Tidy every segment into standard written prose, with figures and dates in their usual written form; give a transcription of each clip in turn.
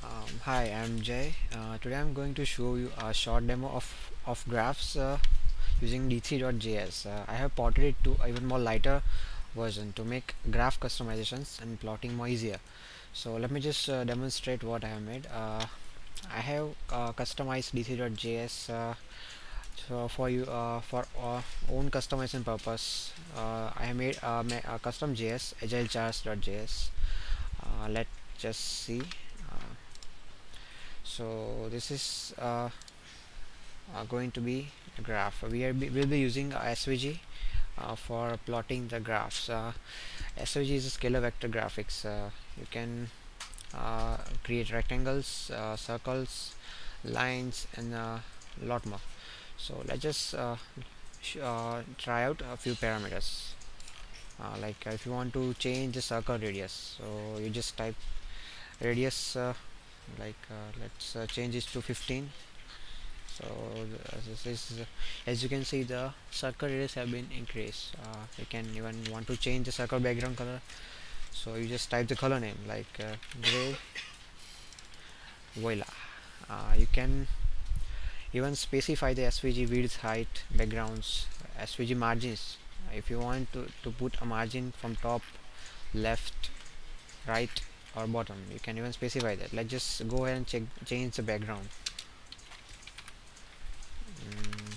Hi, I'm Jay. Today I'm going to show you a short demo of graphs using D3.js. I have ported it to even more lighter version to make graph customizations and plotting more easier. So let me just demonstrate what I have made. I have customized D3.js so for you for own customization purpose. I have made a custom JS agile charts.js. Let's just see. Uh, so this is going to be a graph. Will be using SVG for plotting the graphs. SVG is a scalar vector graphics. You can create rectangles, circles, lines, and a lot more. So let's just try out a few parameters. If you want to change the circle radius, so you just type radius. Let's change this to 15. So this is as you can see, the circle radius have been increased. You can even want to change the circle background color, so you just type the color name like gray voila. You can even specify the SVG width, height, backgrounds, SVG margins. If you want to put a margin from top, left, right, or bottom, you can even specify that. Let's just go ahead and change the background. mm,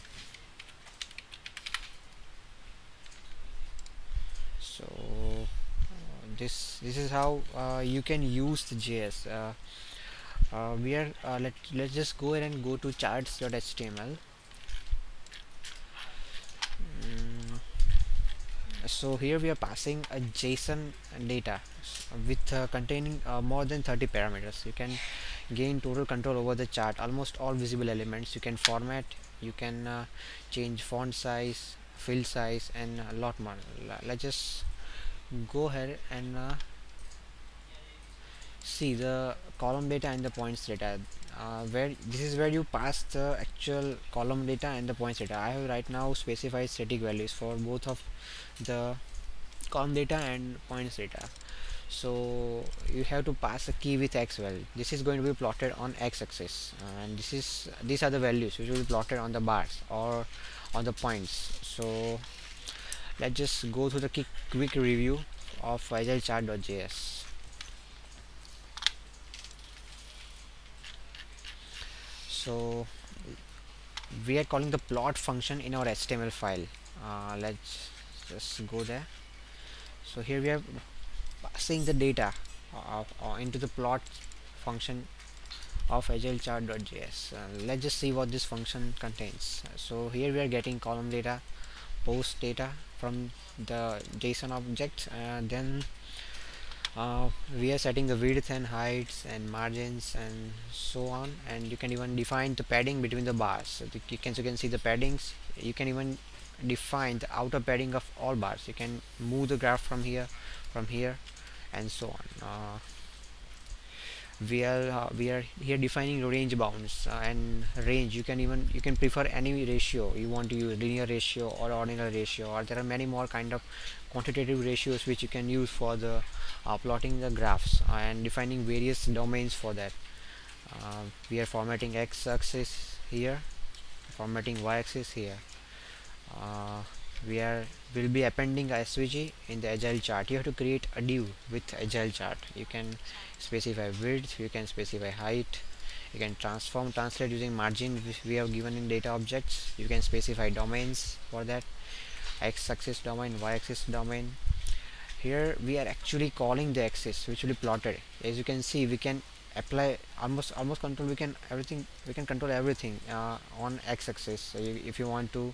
so this is how you can use the JS. Let's just go ahead and go to charts.html. mm, so here we are passing a JSON data with containing more than 30 parameters. You can gain total control over the chart, almost all visible elements. You can format, you can change font size, field size, and a lot more. Let's just go ahead and see the column data and the points data. Where this is where you pass the actual column data and the points data. I have right now specified static values for both of the column data and points data. So you have to pass a key with x value. This is going to be plotted on x-axis, and these are the values which will be plotted on the bars or on the points. So let's just go through the quick review of agilechart.js. So we are calling the plot function in our HTML file. Let's just go there. So here we are passing the data into the plot function of agilechart.js. Let's just see what this function contains. So here we are getting column data, post data from the JSON object, and then we are setting the width and heights and margins and so on, and you can even define the padding between the bars. So you can see the paddings. You can even define the outer padding of all bars. You can move the graph from here, and so on. We are here defining range bounds and range. You can prefer any ratio you want to use, linear ratio or ordinal ratio, or there are many more kind of quantitative ratios which you can use for the plotting the graphs and defining various domains for that. We are formatting x-axis here, formatting y-axis here. uh, will be appending a SVG in the agile chart. You have to create a div with agile chart. You can specify width, you can specify height, you can translate using margin which we have given in data objects. You can specify domains for that, x-axis domain, y-axis domain. Here we are actually calling the axis which will be plotted. As you can see, we can apply almost control, we can control everything on x-axis. So if you want to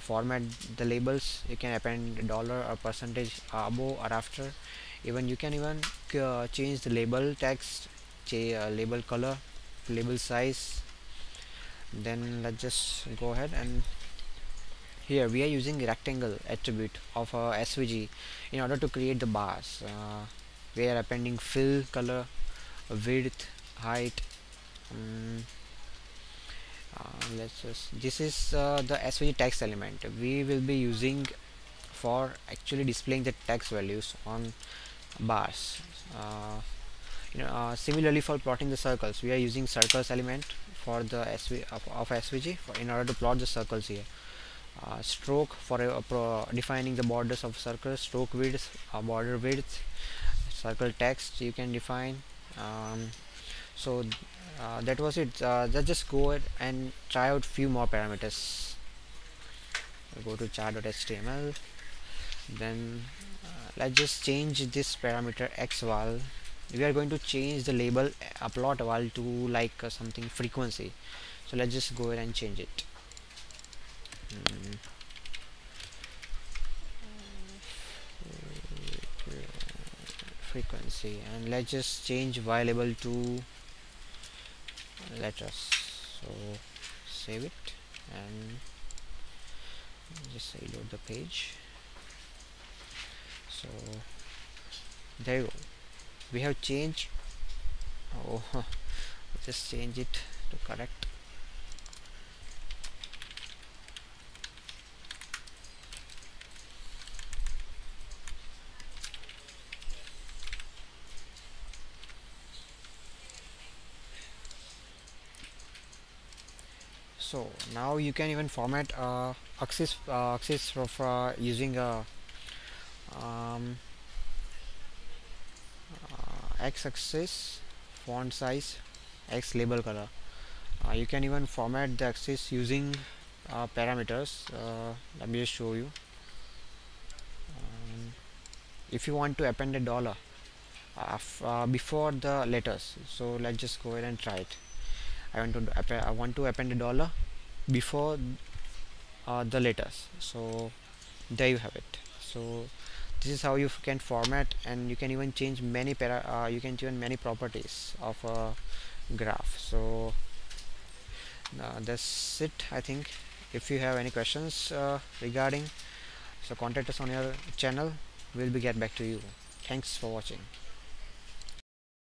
format the labels, you can append dollar or percentage above or after. Even you can even change the label text, label color, label size. Then let's just go ahead, and here we are using rectangle attribute of SVG in order to create the bars. We are appending fill, color, width, height. um, let's just This is the SVG text element we will be using for actually displaying the text values on bars. Similarly, for plotting the circles, we are using circles element for the of SVG in order to plot the circles here. Stroke for defining the borders of circles, stroke width, border width, circle text you can define. So that was it. Let's just go ahead and try out few more parameters. Go to chart.html, then let's just change this parameter xval. We are going to change the label plot val to like something frequency. So let's just go ahead and change it. Frequency, and let's just change y label to letters. So save it and just reload the page. So there you go, we have changed. Oh, just change it to correct. So now you can even format axis of using a um, x-axis, font size, x label color. You can even format the axis using parameters. Let me just show you. If you want to append a dollar before the letters, so let's just go ahead and try it. I want to append a dollar before the letters. So there you have it. So this is how you can format, and you can even change many many properties of a graph. So that's it, I think. If you have any questions regarding, so contact us on your channel. We'll be get back to you. Thanks for watching.